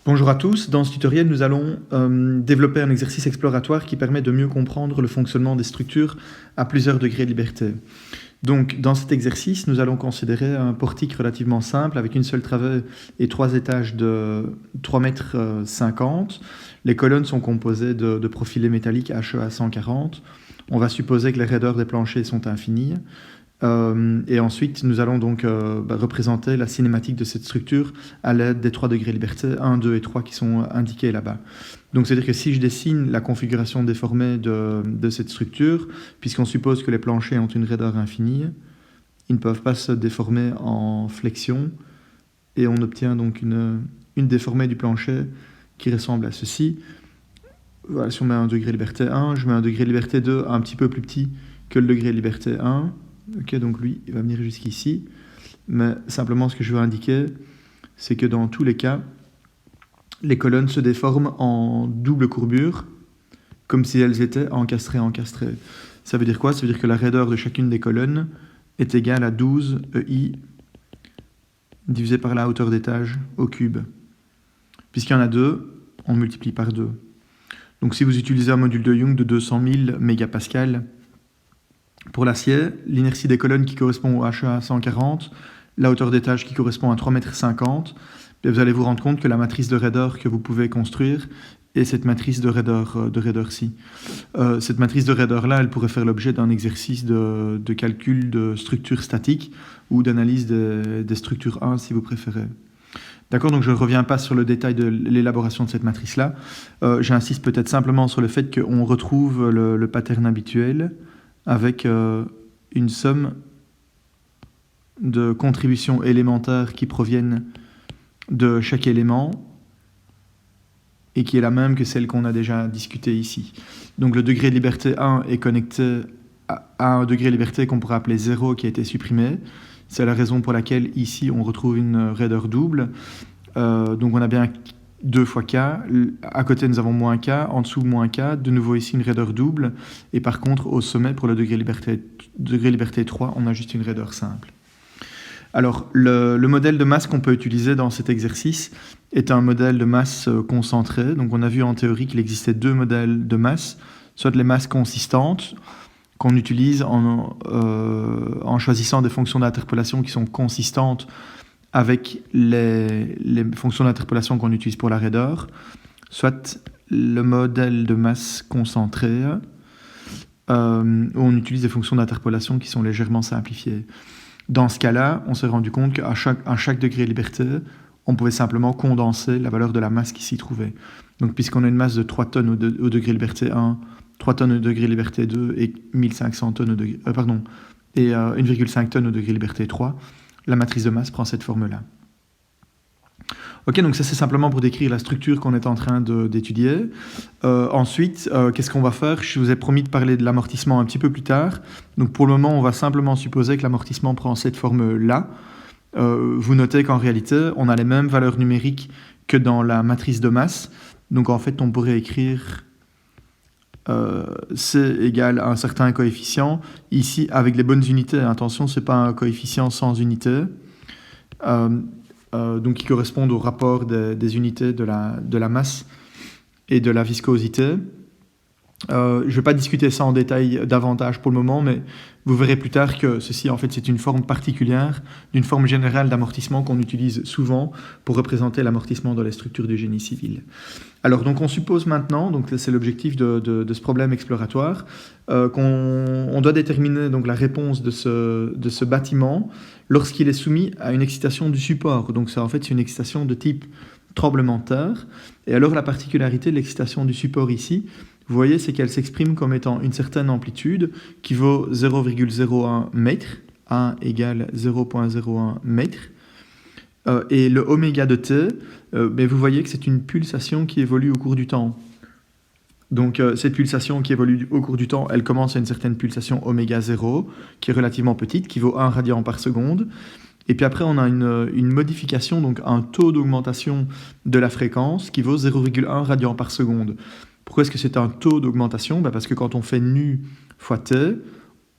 Bonjour à tous, dans ce tutoriel nous allons développer un exercice exploratoire qui permet de mieux comprendre le fonctionnement des structures à plusieurs degrés de liberté. Donc dans cet exercice nous allons considérer un portique relativement simple avec une seule travée et 3 étages de 3,50 m. Les colonnes sont composées de profilés métalliques HEA 140. On va supposer que les raideurs des planchers sont infinies. Et ensuite, nous allons donc représenter la cinématique de cette structure à l'aide des 3 degrés de liberté, 1, 2 et 3 qui sont indiqués là-bas. Donc, c'est-à-dire que si je dessine la configuration déformée de cette structure, puisqu'on suppose que les planchers ont une raideur infinie, ils ne peuvent pas se déformer en flexion, et on obtient donc une déformée du plancher qui ressemble à ceci. Voilà, si on met un degré de liberté 1, je mets un degré de liberté 2 un petit peu plus petit que le degré de liberté 1. Ok, donc lui, il va venir jusqu'ici. Mais simplement, ce que je veux indiquer, c'est que dans tous les cas, les colonnes se déforment en double courbure, comme si elles étaient encastrées. Ça veut dire quoi? Ça veut dire que la raideur de chacune des colonnes est égale à 12 EI divisé par la hauteur d'étage au cube. Puisqu'il y en a deux, on multiplie par 2. Donc si vous utilisez un module de Young de 200 000 mégapascales, pour l'acier, l'inertie des colonnes qui correspond au HEA 140, la hauteur d'étage qui correspond à 3,50 m, vous allez vous rendre compte que la matrice de raideur que vous pouvez construire est cette matrice de raideur-ci. Cette matrice de raideur-là, elle pourrait faire l'objet d'un exercice de calcul de structure statique ou d'analyse des structures 1 si vous préférez. D'accord, donc je ne reviens pas sur le détail de l'élaboration de cette matrice-là. J'insiste peut-être simplement sur le fait qu'on retrouve le pattern habituel avec une somme de contributions élémentaires qui proviennent de chaque élément et qui est la même que celle qu'on a déjà discutée ici. Donc le degré de liberté 1 est connecté à un degré de liberté qu'on pourrait appeler 0 qui a été supprimé. C'est la raison pour laquelle ici on retrouve une raideur double. Donc on a bien 2 fois K, à côté nous avons moins K, en dessous moins K, de nouveau ici une raideur double, et par contre au sommet pour le degré liberté 3, on a juste une raideur simple. Alors le modèle de masse qu'on peut utiliser dans cet exercice est un modèle de masse concentrée. Donc on a vu en théorie qu'il existait 2 modèles de masse, soit les masses consistantes, qu'on utilise en choisissant des fonctions d'interpolation qui sont consistantes avec les fonctions d'interpolation qu'on utilise pour la raideur, soit le modèle de masse concentrée, où on utilise des fonctions d'interpolation qui sont légèrement simplifiées. Dans ce cas-là, on s'est rendu compte qu'à chaque degré de liberté, on pouvait simplement condenser la valeur de la masse qui s'y trouvait. Donc puisqu'on a une masse de 3 tonnes au degré de liberté 1, 3 tonnes au degré de liberté 2 et 1500 tonnes et 1,5 tonnes au degré de liberté 3, la matrice de masse prend cette forme-là. Ok, donc ça c'est simplement pour décrire la structure qu'on est en train d'étudier. Ensuite, qu'est-ce qu'on va faire? Je vous ai promis de parler de l'amortissement un petit peu plus tard. Donc pour le moment, on va simplement supposer que l'amortissement prend cette forme-là. Vous notez qu'en réalité, on a les mêmes valeurs numériques que dans la matrice de masse. Donc en fait, on pourrait écrire C égale un certain coefficient. Ici, avec les bonnes unités, attention, ce n'est pas un coefficient sans unité. Donc qui correspondent au rapport des unités de la masse et de la viscosité. Je ne vais pas discuter ça en détail davantage pour le moment, mais vous verrez plus tard que ceci, en fait, c'est une forme particulière d'une forme générale d'amortissement qu'on utilise souvent pour représenter l'amortissement dans les structures du génie civil. Alors, donc, on suppose maintenant, donc c'est l'objectif de ce problème exploratoire, qu'on doit déterminer donc, la réponse de ce bâtiment lorsqu'il est soumis à une excitation du support. Donc, ça, en fait, c'est une excitation de type tremblement de terre. Et alors, la particularité de l'excitation du support ici, vous voyez, c'est qu'elle s'exprime comme étant une certaine amplitude qui vaut 0,01 mètre, 1 égale 0,01 mètre. Et le oméga de t, mais vous voyez que c'est une pulsation qui évolue au cours du temps. Donc cette pulsation qui évolue au cours du temps, elle commence à une certaine pulsation oméga 0, qui est relativement petite, qui vaut 1 radian par seconde. Et puis après, on a une modification, donc un taux d'augmentation de la fréquence qui vaut 0,1 radian par seconde. Pourquoi est-ce que c'est un taux d'augmentation? Parce que quand on fait nu fois t,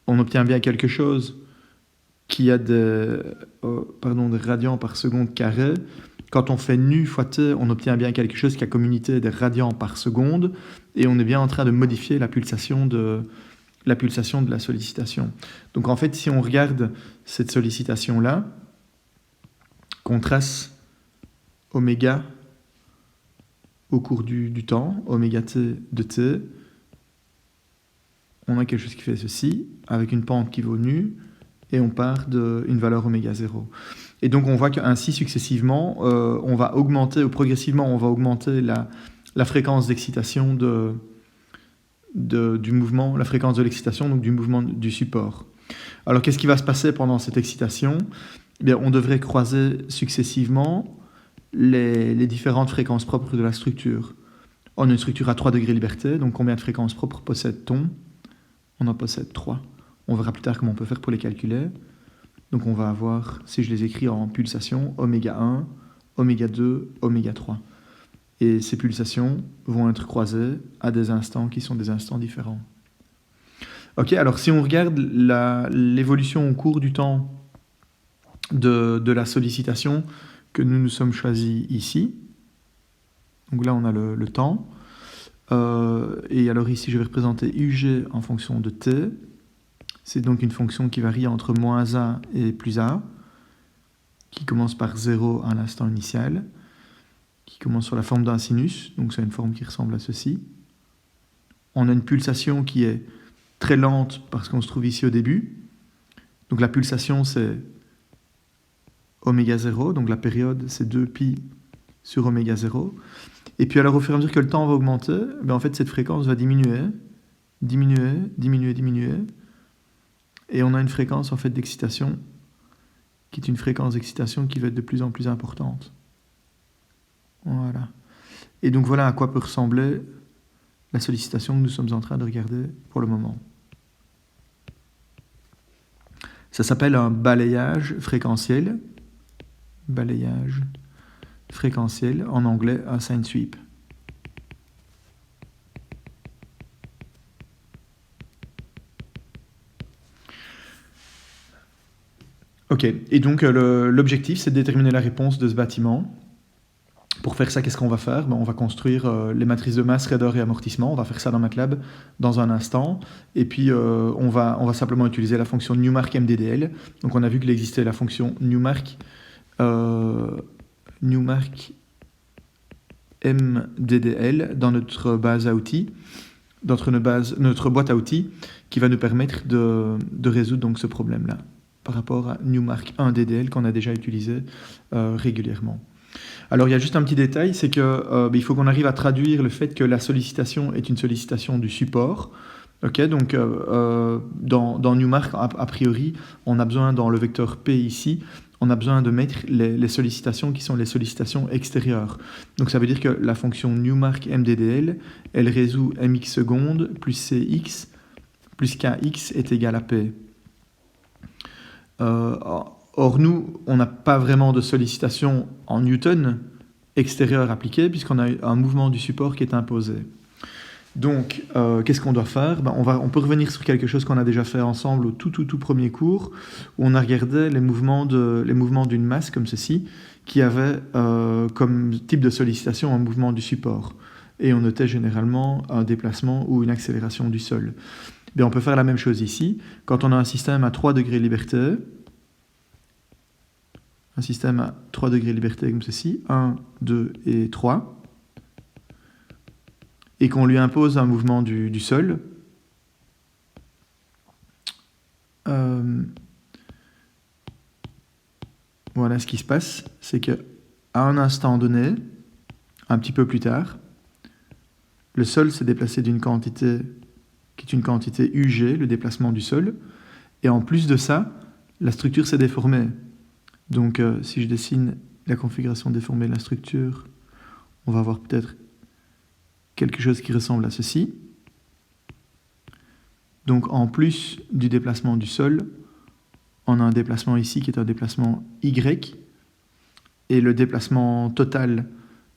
on obtient bien quelque chose qui a des radians par seconde carré quand on fait nu fois t, on obtient bien quelque chose qui a communauté des radians par seconde, et on est bien en train de modifier la pulsation de la sollicitation. Donc en fait, si on regarde cette sollicitation-là, qu'on trace oméga au cours du temps, oméga t de t, on a quelque chose qui fait ceci, avec une pente qui vaut nu, et on part d'une valeur oméga 0. Et donc on voit qu'ainsi successivement, on va augmenter, ou progressivement, on va augmenter la fréquence d'excitation du mouvement, la fréquence de l'excitation, donc du mouvement du support. Alors qu'est-ce qui va se passer pendant cette excitation? Eh bien, on devrait croiser successivement les différentes fréquences propres de la structure. On a une structure à 3 degrés liberté, donc combien de fréquences propres possède-t-on? On en possède 3. On verra plus tard comment on peut faire pour les calculer. Donc on va avoir, si je les écris en pulsations, oméga 1, oméga 2, oméga 3. Et ces pulsations vont être croisées à des instants qui sont des instants différents. Ok, alors si on regarde l'évolution au cours du temps de la sollicitation que nous nous sommes choisis ici, donc là on a le temps, et alors ici je vais représenter UG en fonction de t. C'est donc une fonction qui varie entre moins 1 et plus 1, qui commence par 0 à l'instant initial, qui commence sur la forme d'un sinus, donc c'est une forme qui ressemble à ceci. On a une pulsation qui est très lente parce qu'on se trouve ici au début. Donc la pulsation c'est oméga 0, donc la période c'est 2pi sur oméga 0. Et puis alors au fur et à mesure que le temps va augmenter, ben en fait cette fréquence va diminuer, diminuer, diminuer, diminuer. Et on a une fréquence en fait d'excitation qui est une fréquence d'excitation qui va être de plus en plus importante. Voilà. Et donc voilà à quoi peut ressembler la sollicitation que nous sommes en train de regarder pour le moment. Ça s'appelle un balayage fréquentiel. Balayage fréquentiel, en anglais un sine sweep. Ok, et donc l'objectif c'est de déterminer la réponse de ce bâtiment. Pour faire ça, qu'est-ce qu'on va faire? On va construire les matrices de masse, raideur et amortissement. On va faire ça dans MATLAB dans un instant. Et puis, on va simplement utiliser la fonction Newmark MDDL. Donc, on a vu qu'il existait la fonction Newmark MDDL dans notre base à outils, notre boîte à outils, qui va nous permettre de résoudre donc, ce problème-là par rapport à Newmark 1DDL qu'on a déjà utilisé régulièrement. Alors il y a juste un petit détail, c'est que il faut qu'on arrive à traduire le fait que la sollicitation est une sollicitation du support. Ok, donc dans Newmark, a priori, on a besoin dans le vecteur P ici, on a besoin de mettre les sollicitations qui sont les sollicitations extérieures. Donc ça veut dire que la fonction Newmark MDDL, elle résout mx secondes plus cx plus kx est égal à P. Or, nous, on n'a pas vraiment de sollicitation en Newton extérieure appliquée, puisqu'on a un mouvement du support qui est imposé. Donc, qu'est-ce qu'on doit faire? On peut revenir sur quelque chose qu'on a déjà fait ensemble au tout premier cours, où on a regardé les mouvements d'une masse comme ceci, qui avait comme type de sollicitation un mouvement du support. Et on notait généralement un déplacement ou une accélération du sol. Bien, on peut faire la même chose ici. Quand on a un système à 3 degrés de liberté, un système à 3 degrés de liberté comme ceci, 1, 2 et 3, et qu'on lui impose un mouvement du sol, voilà ce qui se passe, c'est qu'à un instant donné, un petit peu plus tard, le sol s'est déplacé d'une quantité qui est une quantité UG, le déplacement du sol, et en plus de ça, la structure s'est déformée. Donc si je dessine la configuration déformée de la structure, on va avoir peut-être quelque chose qui ressemble à ceci. Donc en plus du déplacement du sol, on a un déplacement ici qui est un déplacement Y, et le déplacement total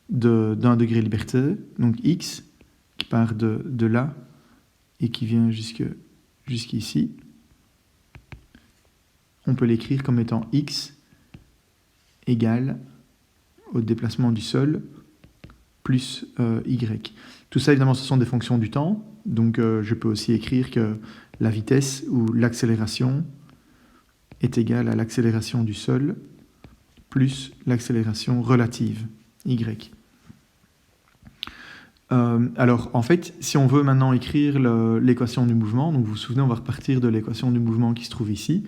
d'un degré de liberté, donc X, qui part de là et qui vient jusqu'ici, on peut l'écrire comme étant X égale au déplacement du sol plus y. Tout ça, évidemment, ce sont des fonctions du temps. Donc, je peux aussi écrire que la vitesse ou l'accélération est égale à l'accélération du sol plus l'accélération relative, y. Alors, en fait, si on veut maintenant écrire l'équation du mouvement, donc vous vous souvenez, on va repartir de l'équation du mouvement qui se trouve ici.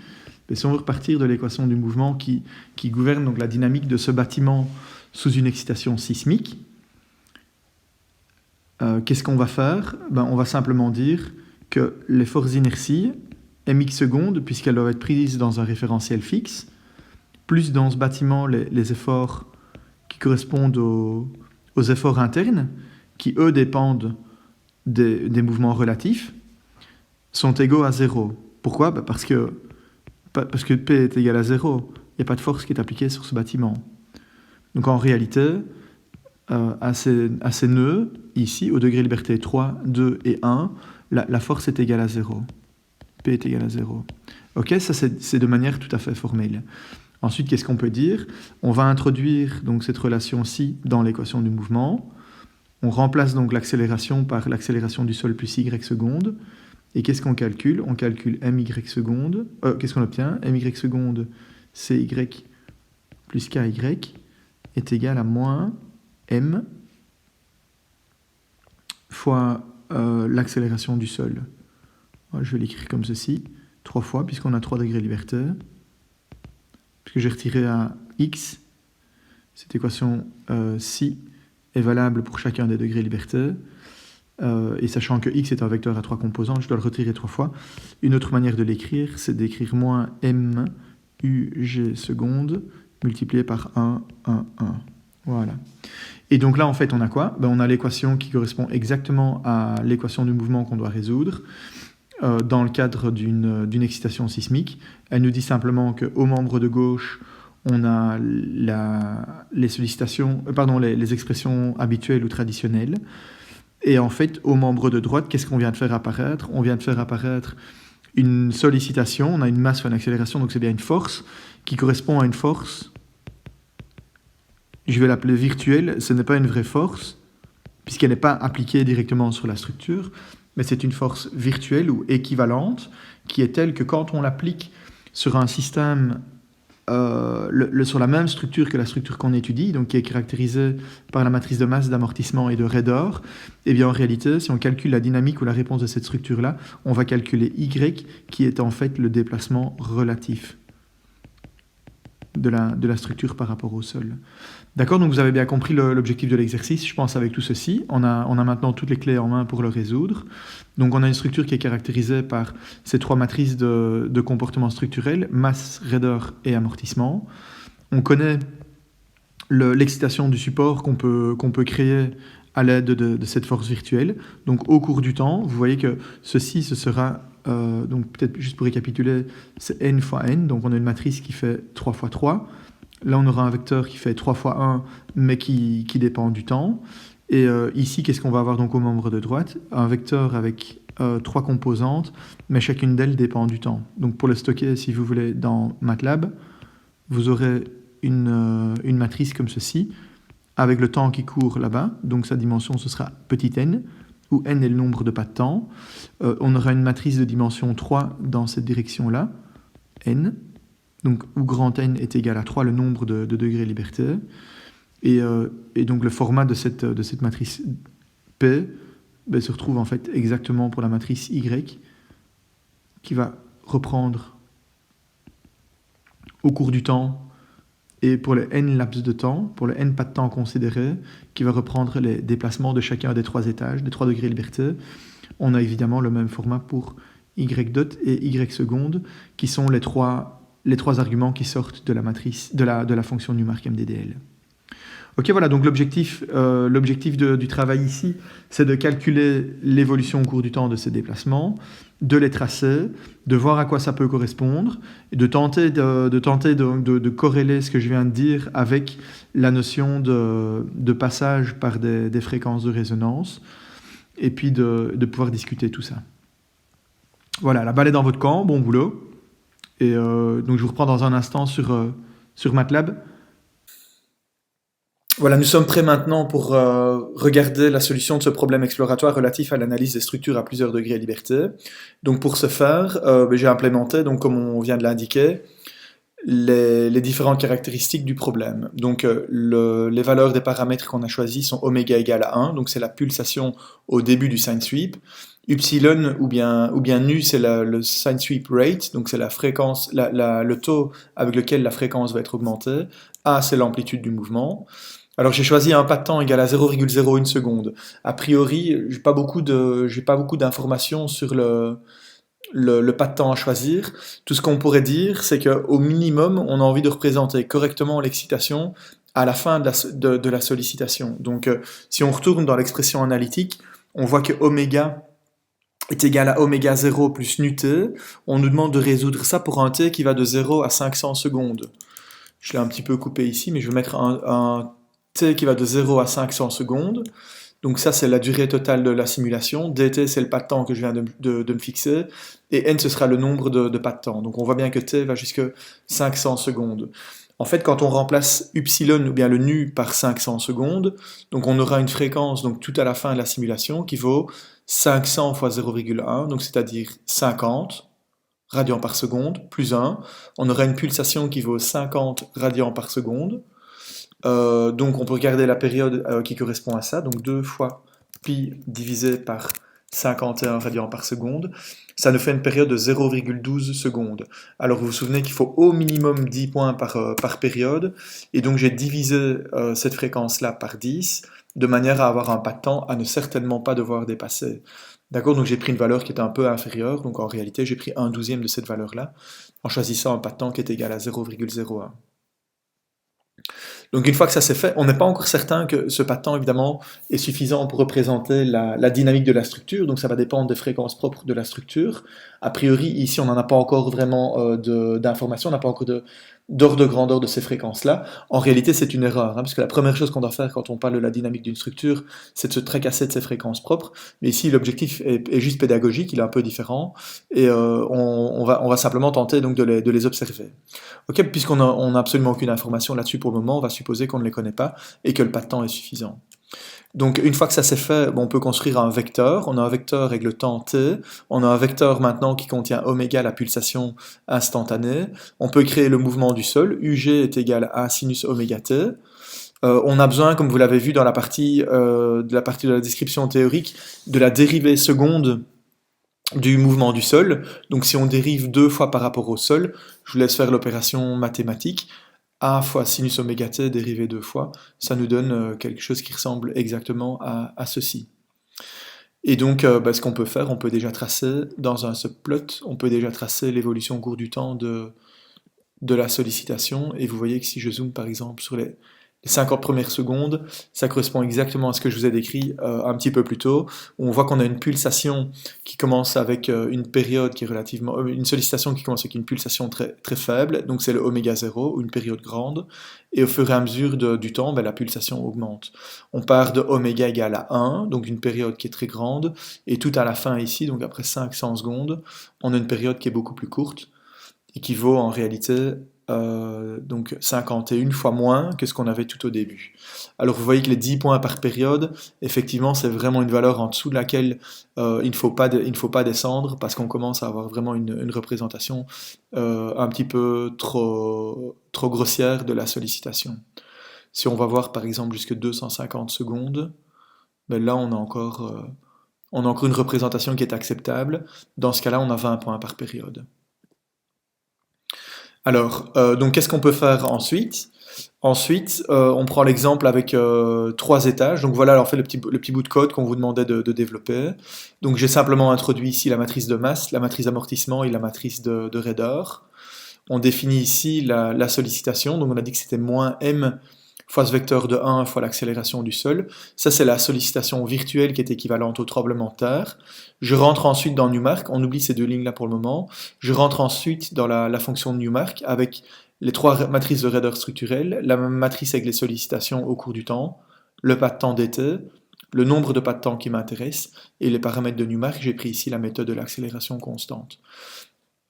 Et si on veut repartir de l'équation du mouvement qui gouverne donc la dynamique de ce bâtiment sous une excitation sismique, qu'est-ce qu'on va faire? On va simplement dire que les forces d'inertie, mx secondes, puisqu'elles doivent être prises dans un référentiel fixe, plus dans ce bâtiment les efforts qui correspondent aux efforts internes, qui eux dépendent des mouvements relatifs, sont égaux à 0. Pourquoi? Parce que P est égal à 0. Il n'y a pas de force qui est appliquée sur ce bâtiment. Donc en réalité, à ces nœuds, ici, au degré liberté 3, 2 et 1, la force est égale à 0. P est égal à 0. Ok, ça c'est de manière tout à fait formelle. Ensuite, qu'est-ce qu'on peut dire? On va introduire donc cette relation-ci dans l'équation du mouvement. On remplace donc l'accélération par l'accélération du sol plus y seconde. Et qu'est-ce qu'on calcule? On calcule my seconde. Qu'est-ce qu'on obtient? My seconde, cy plus ky est égal à moins m fois l'accélération du sol. Je vais l'écrire comme ceci, 3 fois, puisqu'on a 3 degrés de liberté. Puisque j'ai retiré à x, cette équation ci est valable pour chacun des degrés de liberté. Et sachant que x est un vecteur à 3 composantes, je dois le retirer 3 fois. Une autre manière de l'écrire, c'est d'écrire moins m ug seconde multiplié par 1, 1, 1. Voilà. Et donc là, en fait, on a quoi? On a l'équation qui correspond exactement à l'équation du mouvement qu'on doit résoudre dans le cadre d'une excitation sismique. Elle nous dit simplement qu'au membre de gauche, on a les expressions habituelles ou traditionnelles. Et en fait, au membre de droite, qu'est-ce qu'on vient de faire apparaître? On vient de faire apparaître une sollicitation, on a une masse ou une accélération, donc c'est bien une force, qui correspond à une force, je vais l'appeler virtuelle, ce n'est pas une vraie force, puisqu'elle n'est pas appliquée directement sur la structure, mais c'est une force virtuelle ou équivalente, qui est telle que quand on l'applique sur un système sur la même structure que la structure qu'on étudie, donc qui est caractérisée par la matrice de masse, d'amortissement et de raideur, et bien en réalité, si on calcule la dynamique ou la réponse de cette structure-là, on va calculer y, qui est en fait le déplacement relatif de la structure par rapport au sol. D'accord, donc vous avez bien compris l'objectif de l'exercice, je pense, avec tout ceci. On a maintenant toutes les clés en main pour le résoudre. Donc on a une structure qui est caractérisée par ces 3 matrices de comportement structurel, masse, raideur et amortissement. On connaît l'excitation du support qu'on peut créer à l'aide de cette force virtuelle. Donc au cours du temps, vous voyez que ce sera, donc peut-être juste pour récapituler, c'est n fois n, donc on a une matrice qui fait 3 fois 3. Là, on aura un vecteur qui fait 3 fois 1, mais qui dépend du temps. Et ici, qu'est-ce qu'on va avoir donc au membre de droite? Un vecteur avec 3 composantes, mais chacune d'elles dépend du temps. Donc pour le stocker, si vous voulez, dans MATLAB, vous aurez une matrice comme ceci, avec le temps qui court là-bas. Donc sa dimension, ce sera petit n, où n est le nombre de pas de temps. On aura une matrice de dimension 3 dans cette direction-là, n, donc où grand N est égal à 3, le nombre de degrés de liberté. Et donc le format de cette matrice P se retrouve en fait exactement pour la matrice Y, qui va reprendre au cours du temps, et pour le n laps de temps, pour le n pas de temps considéré, qui va reprendre les déplacements de chacun des 3 étages, des 3 degrés de liberté. On a évidemment le même format pour Y dot et Y seconde, qui sont les trois arguments qui sortent de la matrice, de la fonction Newmark MDDL. Ok, voilà, donc l'objectif du travail ici, c'est de calculer l'évolution au cours du temps de ces déplacements, de les tracer, de voir à quoi ça peut correspondre, et de tenter de corréler ce que je viens de dire avec la notion de passage par des fréquences de résonance, et puis de pouvoir discuter tout ça. Voilà, la balle est dans votre camp, bon boulot. Et donc je vous reprends dans un instant sur MATLAB. Voilà, nous sommes prêts maintenant pour regarder la solution de ce problème exploratoire relatif à l'analyse des structures à plusieurs degrés de liberté. Donc pour ce faire, j'ai implémenté, donc, comme on vient de l'indiquer, les différentes caractéristiques du problème. Donc les valeurs des paramètres qu'on a choisis sont oméga égale à 1, donc c'est la pulsation au début du sine sweep. Upsilon ou bien nu, c'est le sine sweep rate, donc c'est la fréquence, le taux avec lequel la fréquence va être augmentée. A, c'est l'amplitude du mouvement. Alors j'ai choisi un pas de temps égal à 0,01 seconde. A priori, j'ai pas beaucoup d'informations sur le pas de temps à choisir. Tout ce qu'on pourrait dire, c'est qu'au minimum, on a envie de représenter correctement l'excitation à la fin de la sollicitation. Donc si on retourne dans l'expression analytique, on voit que oméga est égal à oméga 0 plus nu t. On nous demande de résoudre ça pour un t qui va de 0 à 500 secondes. Je l'ai un petit peu coupé ici, mais je vais mettre un t qui va de 0 à 500 secondes. Donc ça, c'est la durée totale de la simulation. dt, c'est le pas de temps que je viens de me fixer. Et n, ce sera le nombre de pas de temps. Donc on voit bien que t va jusqu'à 500 secondes. En fait, quand on remplace upsilon ou bien le nu par 500 secondes, donc on aura une fréquence donc tout à la fin de la simulation qui vaut 500 fois 0,1, donc c'est-à-dire 50 radians par seconde plus 1. On aura une pulsation qui vaut 50 radians par seconde. Donc on peut regarder la période qui correspond à ça, donc 2 fois pi divisé par 51 radians par seconde, ça nous fait une période de 0,12 secondes. Alors vous vous souvenez qu'il faut au minimum 10 points par période, et donc j'ai divisé cette fréquence-là par 10, de manière à avoir un pas de temps à ne certainement pas devoir dépasser. D'accord, donc j'ai pris une valeur qui était un peu inférieure, donc en réalité j'ai pris 1/12 de cette valeur-là, en choisissant un pas de temps qui est égal à 0,01. Donc une fois que ça s'est fait, on n'est pas encore certain que ce pas de temps, évidemment, est suffisant pour représenter la dynamique de la structure, donc ça va dépendre des fréquences propres de la structure. A priori, ici, on n'en a pas encore vraiment d'informations, on n'a pas encore d'ordre de grandeur de ces fréquences-là. En réalité, c'est une erreur, hein, parce que la première chose qu'on doit faire quand on parle de la dynamique d'une structure, c'est de se tracasser de ses fréquences propres. Mais ici, l'objectif est juste pédagogique, il est un peu différent, et on va simplement tenter donc de les observer. Ok, puisqu'on n'a absolument aucune information là-dessus pour le moment, on va supposer qu'on ne les connaît pas et que le pas de temps est suffisant. Donc une fois que ça c'est fait, on peut construire un vecteur. On a un vecteur avec le temps t. On a un vecteur maintenant qui contient oméga, la pulsation instantanée. On peut créer le mouvement du sol. UG est égal à sinus oméga t. On a besoin, comme vous l'avez vu dans la partie de la description théorique, de la dérivée seconde du mouvement du sol. Donc si on dérive 2 fois par rapport au sol, je vous laisse faire l'opération mathématique. A fois sinus oméga t dérivé 2 fois, ça nous donne quelque chose qui ressemble exactement à ceci. Et donc, ce qu'on peut faire, on peut déjà tracer dans un subplot, on peut déjà tracer l'évolution au cours du temps de la sollicitation. Et vous voyez que si je zoome par exemple sur les 50 premières secondes, ça correspond exactement à ce que je vous ai décrit un petit peu plus tôt. On voit qu'on a une pulsation qui commence avec une période qui est relativement... une sollicitation qui commence avec une pulsation très, très faible, donc c'est le oméga 0, ou une période grande, et au fur et à mesure du temps, la pulsation augmente. On part de oméga égale à 1, donc une période qui est très grande, et tout à la fin ici, donc après 500 secondes, on a une période qui est beaucoup plus courte, et qui vaut en réalité donc 51 fois moins que ce qu'on avait tout au début. Alors vous voyez que les 10 points par période, effectivement, c'est vraiment une valeur en dessous de laquelle il ne faut pas descendre parce qu'on commence à avoir vraiment une représentation un petit peu trop grossière de la sollicitation. Si on va voir par exemple jusqu'à 250 secondes, là on a encore une représentation qui est acceptable. Dans ce cas-là, on a 20 points par période. Alors, donc qu'est-ce qu'on peut faire ensuite? Ensuite, on prend l'exemple avec 3 étages. Donc voilà, alors fait le petit bout de code qu'on vous demandait de développer. Donc j'ai simplement introduit ici la matrice de masse, la matrice d'amortissement et la matrice de raideur. On définit ici la sollicitation. Donc on a dit que c'était moins m fois ce vecteur de 1 fois l'accélération du sol. Ça, c'est la sollicitation virtuelle qui est équivalente au tremblement de terre. Je rentre ensuite dans Newmark, on oublie ces 2 lignes-là pour le moment. Je rentre ensuite dans la fonction de Newmark avec les 3 matrices de raideur structurelle, la même matrice avec les sollicitations au cours du temps, le pas de temps dt, le nombre de pas de temps qui m'intéresse, et les paramètres de Newmark. J'ai pris ici la méthode de l'accélération constante.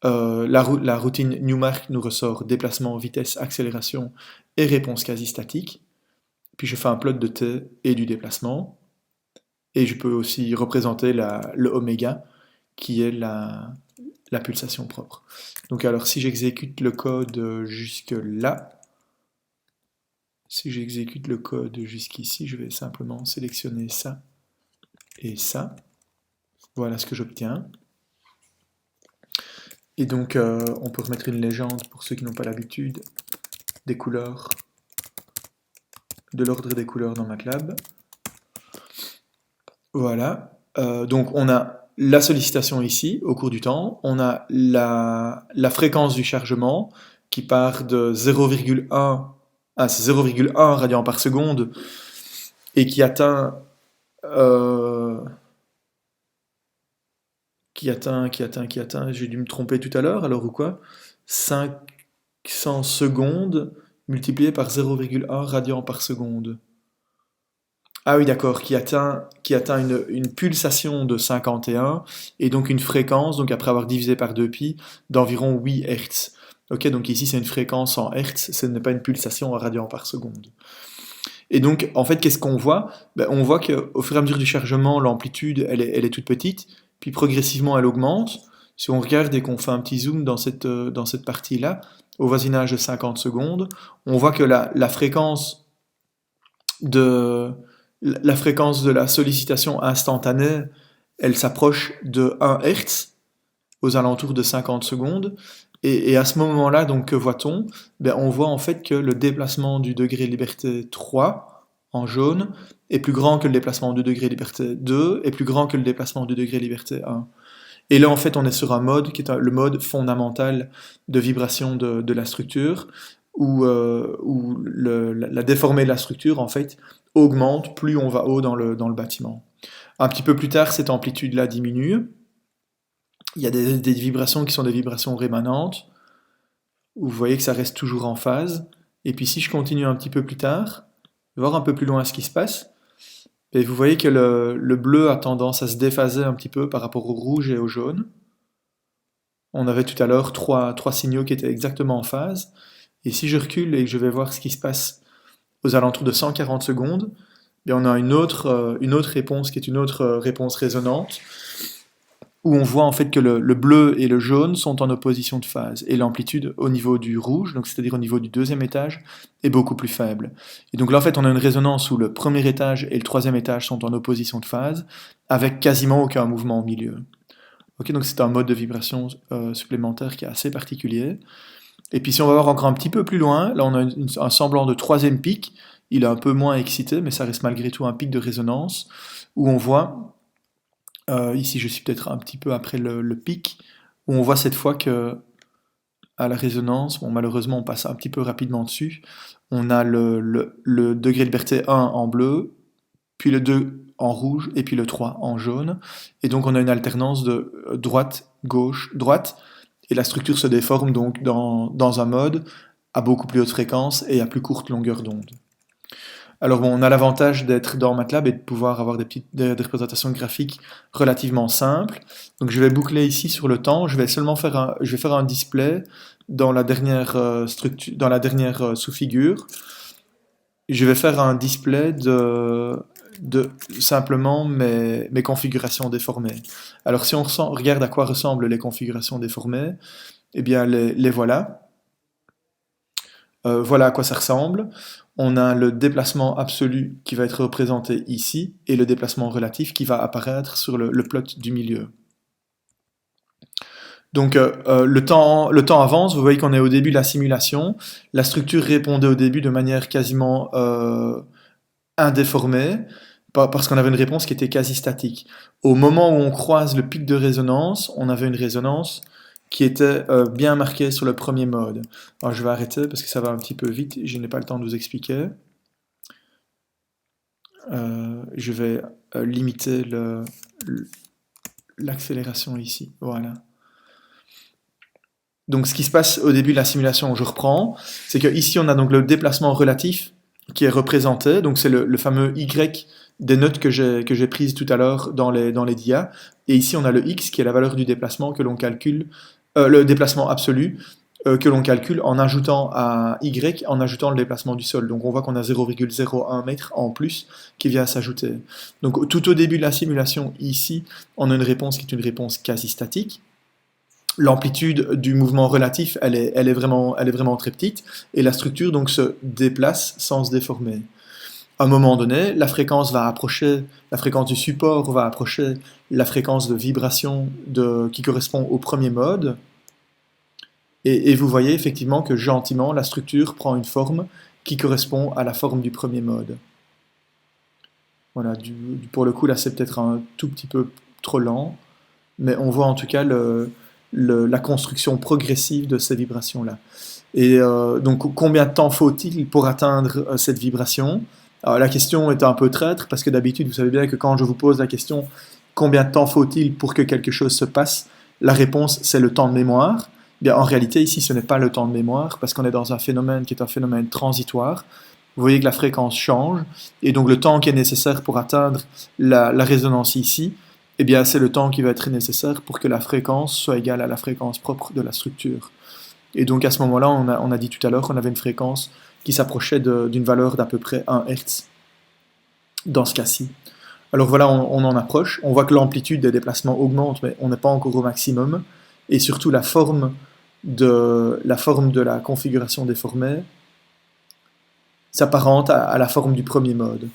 La routine Newmark nous ressort déplacement, vitesse, accélération et réponse quasi statique. puis je fais un plot de t et du déplacement, et je peux aussi représenter le oméga, qui est la pulsation propre. Donc alors si j'exécute le code jusque là, si j'exécute le code jusqu'ici, je vais simplement sélectionner ça et ça. Voilà ce que j'obtiens. Et donc on peut remettre une légende pour ceux qui n'ont pas l'habitude des couleurs, de l'ordre des couleurs dans MATLAB. Voilà. Donc on a la sollicitation ici au cours du temps, on a la fréquence du chargement qui part de 0,1 à 0,1 radians par seconde et qui atteint j'ai dû me tromper tout à l'heure, alors ou quoi 500 secondes multiplié par 0,1 radians par seconde. Ah oui, d'accord, qui atteint une pulsation de 51 et donc une fréquence, donc après avoir divisé par 2π, d'environ 8 Hz. Ok, donc ici c'est une fréquence en Hz, ce n'est pas une pulsation en radians par seconde. Et donc, en fait, qu'est-ce qu'on voit? On voit qu'au fur et à mesure du chargement, l'amplitude, elle est toute petite, puis progressivement, elle augmente. Si on regarde et qu'on fait un petit zoom dans cette partie-là, au voisinage de 50 secondes, on voit que la fréquence de la sollicitation instantanée, elle s'approche de 1 Hz aux alentours de 50 secondes. Et à ce moment-là, donc, que voit-on? On voit en fait que le déplacement du degré de liberté 3, en jaune, est plus grand que le déplacement du degré de liberté 2, est plus grand que le déplacement du degré de liberté 1. Et là, en fait, on est sur un mode qui est le mode fondamental de vibration de la structure, où la déformée de la structure, en fait, augmente plus on va haut dans le bâtiment. Un petit peu plus tard, cette amplitude-là diminue. Il y a des vibrations qui sont des vibrations rémanentes, où vous voyez que ça reste toujours en phase. Et puis si je continue un petit peu plus tard, voir un peu plus loin ce qui se passe, et vous voyez que le bleu a tendance à se déphaser un petit peu par rapport au rouge et au jaune. On avait tout à l'heure trois signaux qui étaient exactement en phase. Et si je recule et que je vais voir ce qui se passe aux alentours de 140 secondes, on a une autre réponse qui est une autre réponse résonante, où on voit en fait que le bleu et le jaune sont en opposition de phase, et l'amplitude au niveau du rouge, donc c'est-à-dire au niveau du deuxième étage, est beaucoup plus faible. Et donc là en fait on a une résonance où le premier étage et le troisième étage sont en opposition de phase, avec quasiment aucun mouvement au milieu. Ok, donc c'est un mode de vibration supplémentaire qui est assez particulier. Et puis si on va voir encore un petit peu plus loin, là on a un semblant de troisième pic, il est un peu moins excité, mais ça reste malgré tout un pic de résonance, où on voit... ici, je suis peut-être un petit peu après le pic, où on voit cette fois que à la résonance, malheureusement on passe un petit peu rapidement dessus, on a le degré de liberté 1 en bleu, puis le 2 en rouge, et puis le 3 en jaune, et donc on a une alternance de droite, gauche, droite, et la structure se déforme donc dans un mode à beaucoup plus haute fréquence et à plus courte longueur d'onde. Alors on a l'avantage d'être dans MATLAB et de pouvoir avoir des représentations graphiques relativement simples. Donc je vais boucler ici sur le temps, je vais faire un display dans la dernière sous-figure. Je vais faire un display de simplement mes configurations déformées. Alors si on regarde à quoi ressemblent les configurations déformées, eh bien les voilà. Voilà à quoi ça ressemble. On a le déplacement absolu qui va être représenté ici et le déplacement relatif qui va apparaître sur le plot du milieu. Donc le temps avance, vous voyez qu'on est au début de la simulation. La structure répondait au début de manière quasiment indéformée, parce qu'on avait une réponse qui était quasi statique. Au moment où on croise le pic de résonance, on avait une résonance qui était bien marquée sur le premier mode. Alors je vais arrêter parce que ça va un petit peu vite et je n'ai pas le temps de vous expliquer. Je vais limiter l'accélération ici. Voilà. Donc ce qui se passe au début de la simulation, je reprends, c'est que ici on a donc le déplacement relatif qui est représenté, donc c'est le fameux Y des notes que j'ai prises tout à l'heure dans les dias, et ici on a le X qui est la valeur du déplacement que l'on calcule, le déplacement absolu que l'on calcule en ajoutant à y, en ajoutant le déplacement du sol. Donc on voit qu'on a 0,01 mètre en plus qui vient s'ajouter. Donc tout au début de la simulation, ici, on a une réponse qui est une réponse quasi statique. L'amplitude du mouvement relatif, elle est vraiment très petite, et la structure donc se déplace sans se déformer. À un moment donné, la fréquence du support va approcher la fréquence de vibration qui correspond au premier mode, et vous voyez effectivement que gentiment, la structure prend une forme qui correspond à la forme du premier mode. Voilà, pour le coup, là, c'est peut-être un tout petit peu trop lent, mais on voit en tout cas la construction progressive de ces vibrations-là. Et donc, combien de temps faut-il pour atteindre cette vibration? Alors, la question est un peu traître, parce que d'habitude, vous savez bien que quand je vous pose la question combien de temps faut-il pour que quelque chose se passe, la réponse, c'est le temps de mémoire. Bien, en réalité, ici, ce n'est pas le temps de mémoire, parce qu'on est dans un phénomène qui est un phénomène transitoire. Vous voyez que la fréquence change, et donc le temps qui est nécessaire pour atteindre la résonance ici, eh bien, c'est le temps qui va être nécessaire pour que la fréquence soit égale à la fréquence propre de la structure. Et donc à ce moment-là, on a dit tout à l'heure qu'on avait une fréquence qui s'approchait d'une valeur d'à peu près 1 Hz dans ce cas-ci. Alors voilà, on en approche. On voit que l'amplitude des déplacements augmente, mais on n'est pas encore au maximum. Et surtout, la forme de la configuration déformée s'apparente à la forme du premier mode.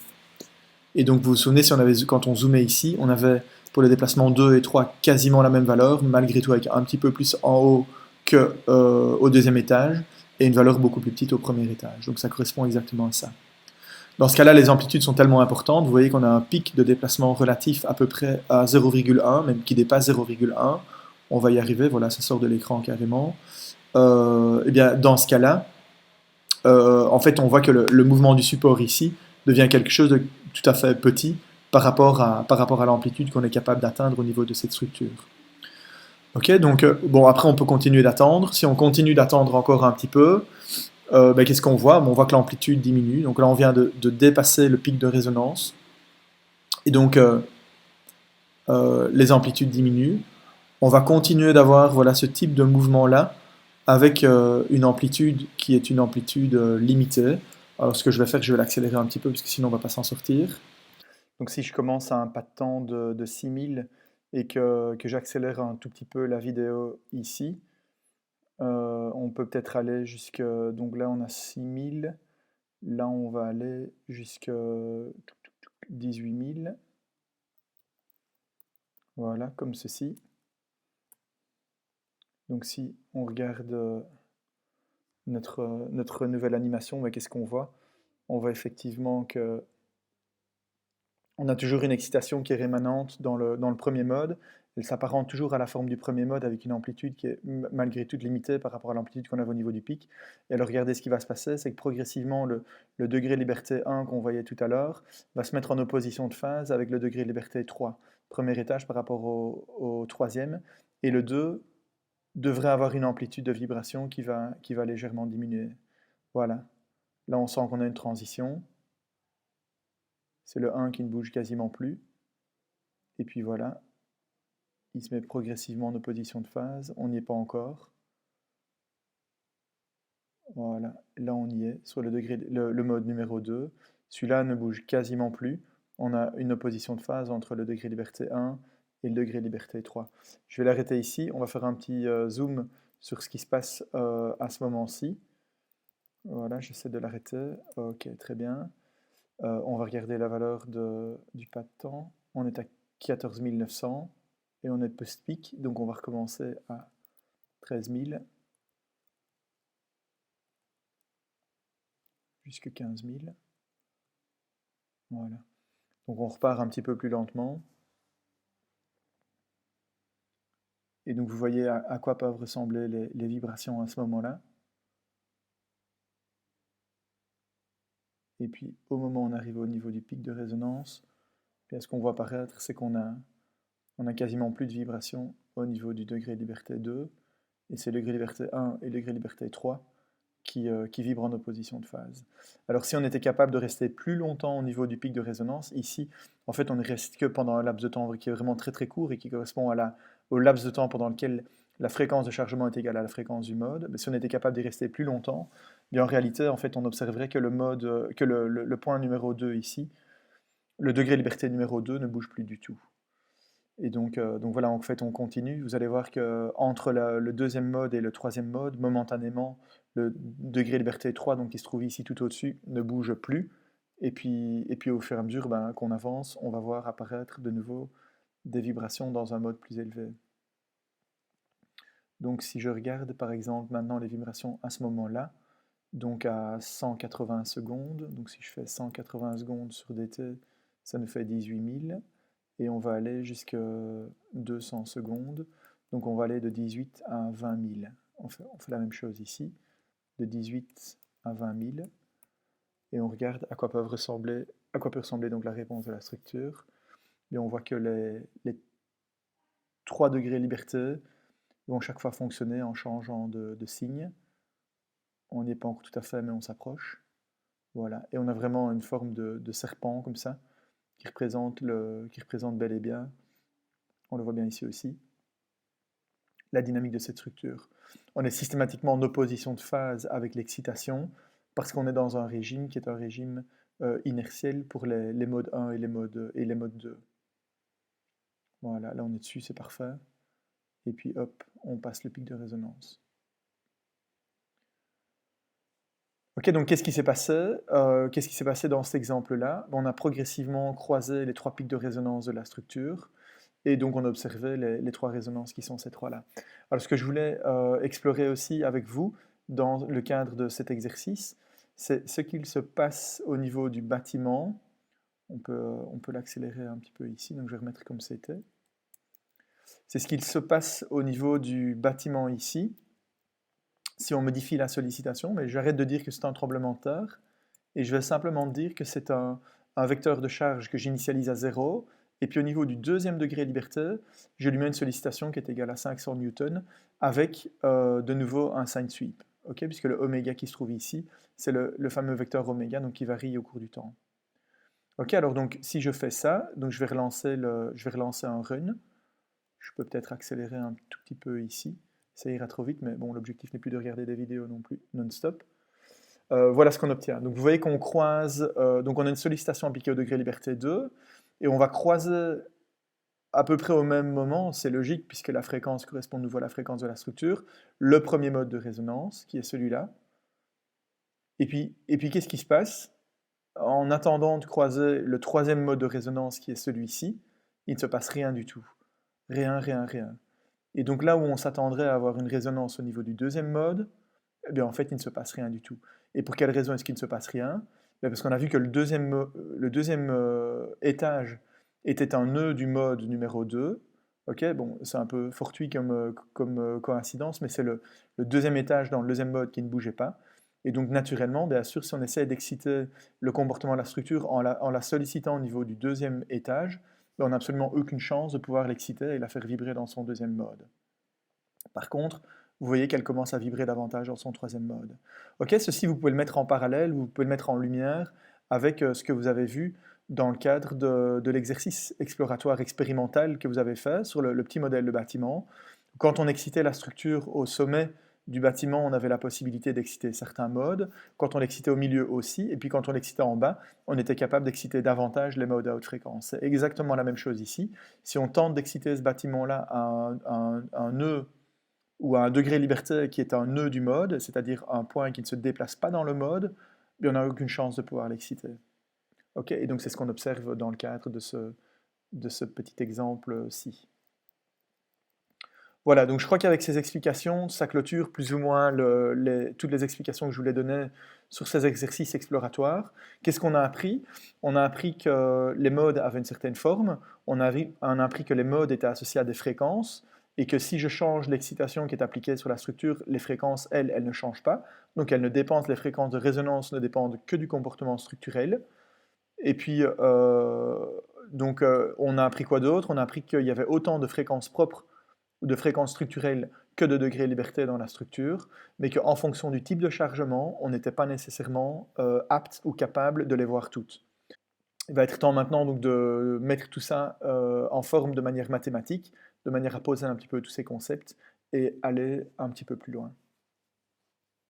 Et donc vous vous souvenez, quand on zoomait ici, on avait pour les déplacements 2 et 3 quasiment la même valeur, malgré tout avec un petit peu plus en haut qu'au deuxième étage, et une valeur beaucoup plus petite au premier étage. Donc ça correspond exactement à ça. Dans ce cas-là, les amplitudes sont tellement importantes, vous voyez qu'on a un pic de déplacement relatif à peu près à 0,1, même qui dépasse 0,1. On va y arriver, voilà, ça sort de l'écran carrément. Et bien, dans ce cas-là, en fait, on voit que le mouvement du support ici devient quelque chose de tout à fait petit par rapport à l'amplitude qu'on est capable d'atteindre au niveau de cette structure. Ok, donc bon, après on peut continuer d'attendre. Si on continue d'attendre encore un petit peu, ben, qu'est-ce qu'on voit? On voit que l'amplitude diminue. Donc là, on vient de dépasser le pic de résonance. Et donc, les amplitudes diminuent. On va continuer d'avoir voilà, ce type de mouvement-là avec une amplitude qui est une amplitude limitée. Alors, ce que je vais faire, je vais l'accélérer un petit peu parce que sinon, on ne va pas s'en sortir. Donc, si je commence à un pas de temps de 6000 et que j'accélère un tout petit peu la vidéo ici, on peut peut-être aller jusque... Donc là, on a 6000. Là, on va aller jusqu'à 18 000. Voilà, comme ceci. Donc si on regarde notre nouvelle animation, qu'est-ce qu'on voit? On voit effectivement que on a toujours une excitation qui est rémanente dans le premier mode. Elle s'apparente toujours à la forme du premier mode avec une amplitude qui est malgré tout limitée par rapport à l'amplitude qu'on a au niveau du pic. Et alors regardez ce qui va se passer, c'est que progressivement le degré de liberté 1 qu'on voyait tout à l'heure va se mettre en opposition de phase avec le degré de liberté 3, premier étage par rapport au troisième. Et le 2 devrait avoir une amplitude de vibration qui va légèrement diminuer. Voilà. Là, on sent qu'on a une transition. C'est le 1 qui ne bouge quasiment plus. Et puis voilà, il se met progressivement en opposition de phase. On n'y est pas encore. Voilà, là on y est, sur le mode numéro 2. Celui-là ne bouge quasiment plus. On a une opposition de phase entre le degré liberté 1 et le degré liberté 3. Je vais l'arrêter ici. On va faire un petit zoom sur ce qui se passe à ce moment-ci. Voilà, j'essaie de l'arrêter. Ok, très bien. On va regarder la valeur du pas de temps. On est à 14 900 et on est post-pic, donc on va recommencer à 13 000 jusqu'à 15 000. Voilà. Donc on repart un petit peu plus lentement. Et donc vous voyez à quoi peuvent ressembler les vibrations à ce moment-là. Et puis au moment où on arrive au niveau du pic de résonance, ce qu'on voit apparaître, c'est qu'on a quasiment plus de vibrations au niveau du degré de liberté 2, et c'est le degré de liberté 1 et le degré de liberté 3 qui vibrent en opposition de phase. Alors si on était capable de rester plus longtemps au niveau du pic de résonance, ici, en fait, on ne reste que pendant un laps de temps qui est vraiment très très court et qui correspond au laps de temps pendant lequel la fréquence de chargement est égale à la fréquence du mode, mais si on était capable d'y rester plus longtemps, bien en réalité, en fait, on observerait que le point numéro 2 ici, le degré de liberté numéro 2 ne bouge plus du tout. Et donc voilà, en fait, on continue. Vous allez voir qu'entre le deuxième mode et le troisième mode, momentanément, le degré de liberté 3, donc qui se trouve ici tout au-dessus, ne bouge plus. Et puis au fur et à mesure qu'on avance, on va voir apparaître de nouveau des vibrations dans un mode plus élevé. Donc si je regarde par exemple maintenant les vibrations à ce moment-là, donc à 180 secondes, donc si je fais 180 secondes sur dt, ça nous fait 18 000, et on va aller jusqu'à 200 secondes, donc on va aller de 18 à 20 000. On fait la même chose ici, de 18 à 20 000, et on regarde à quoi peut ressembler donc la réponse de la structure, et on voit que les 3 degrés de liberté vont chaque fois fonctionner en changeant de signe. On n'y est pas encore tout à fait, mais on s'approche. Voilà, et on a vraiment une forme de serpent comme ça, qui représente bel et bien, on le voit bien ici aussi, la dynamique de cette structure. On est systématiquement en opposition de phase avec l'excitation, parce qu'on est dans un régime qui est un régime inertiel pour les modes 1 et les modes 2. Voilà, là on est dessus, c'est parfait. Et puis hop, on passe le pic de résonance. Ok, donc qu'est-ce qui s'est passé? Qu'est-ce qui s'est passé dans cet exemple-là? On a progressivement croisé les 3 pics de résonance de la structure, et donc on a observé les 3 résonances qui sont ces 3-là. Alors ce que je voulais explorer aussi avec vous, dans le cadre de cet exercice, c'est ce qu'il se passe au niveau du bâtiment. On peut l'accélérer un petit peu ici, donc je vais remettre comme c'était. C'est ce qu'il se passe au niveau du bâtiment ici, si on modifie la sollicitation, mais j'arrête de dire que c'est un tremblement de terre, et je vais simplement dire que c'est un vecteur de charge que j'initialise à 0, et puis au niveau du deuxième degré de liberté, je lui mets une sollicitation qui est égale à 500 newtons, avec de nouveau un sine sweep, okay, puisque le oméga qui se trouve ici, c'est le fameux vecteur oméga, donc qui varie au cours du temps. Ok, alors donc si je fais ça, donc je vais relancer un run. Je peux peut-être accélérer un tout petit peu ici. Ça ira trop vite, mais bon, l'objectif n'est plus de regarder des vidéos non plus non-stop. Voilà ce qu'on obtient. Donc vous voyez qu'on croise, donc on a une sollicitation appliquée au degré liberté 2, et on va croiser à peu près au même moment, c'est logique puisque la fréquence correspond de nouveau à la fréquence de la structure, le premier mode de résonance, qui est celui-là. Et puis qu'est-ce qui se passe? En attendant de croiser le troisième mode de résonance, qui est celui-ci, il ne se passe rien du tout. Rien, rien, rien. Et donc là où on s'attendrait à avoir une résonance au niveau du deuxième mode, eh bien en fait il ne se passe rien du tout. Et pour quelle raison est-ce qu'il ne se passe rien? Parce qu'on a vu que le deuxième étage était un nœud du mode numéro 2. Ok, bon, c'est un peu fortuit comme coïncidence, mais c'est le deuxième étage dans le deuxième mode qui ne bougeait pas. Et donc naturellement, bien sûr, si on essaie d'exciter le comportement de la structure en la sollicitant au niveau du deuxième étage, on n'a absolument aucune chance de pouvoir l'exciter et la faire vibrer dans son deuxième mode. Par contre, vous voyez qu'elle commence à vibrer davantage dans son troisième mode. Ok, ceci, vous pouvez le mettre en parallèle, vous pouvez le mettre en lumière avec ce que vous avez vu dans le cadre de l'exercice exploratoire expérimental que vous avez fait sur le petit modèle de bâtiment. Quand on excitait la structure au sommet du bâtiment, on avait la possibilité d'exciter certains modes. Quand on l'excitait au milieu aussi, et puis quand on l'excitait en bas, on était capable d'exciter davantage les modes à haute fréquence. C'est exactement la même chose ici. Si on tente d'exciter ce bâtiment-là à un nœud ou à un degré de liberté qui est un nœud du mode, c'est-à-dire un point qui ne se déplace pas dans le mode, on n'a aucune chance de pouvoir l'exciter. Okay, et donc c'est ce qu'on observe dans le cadre de ce petit exemple-ci. Voilà, donc je crois qu'avec ces explications, ça clôture plus ou moins toutes les explications que je voulais donner sur ces exercices exploratoires. Qu'est-ce qu'on a appris? On a appris que les modes avaient une certaine forme, on a appris que les modes étaient associés à des fréquences, et que si je change l'excitation qui est appliquée sur la structure, les fréquences, elles ne changent pas. Donc elles ne dépendent, les fréquences de résonance ne dépendent que du comportement structurel. Et puis, on a appris quoi d'autre? On a appris qu'il y avait autant de fréquences propres ou de fréquences structurelles que de degrés de liberté dans la structure, mais qu'en fonction du type de chargement, on n'était pas nécessairement apte ou capable de les voir toutes. Il va être temps maintenant donc, de mettre tout ça en forme de manière mathématique, de manière à poser un petit peu tous ces concepts et aller un petit peu plus loin.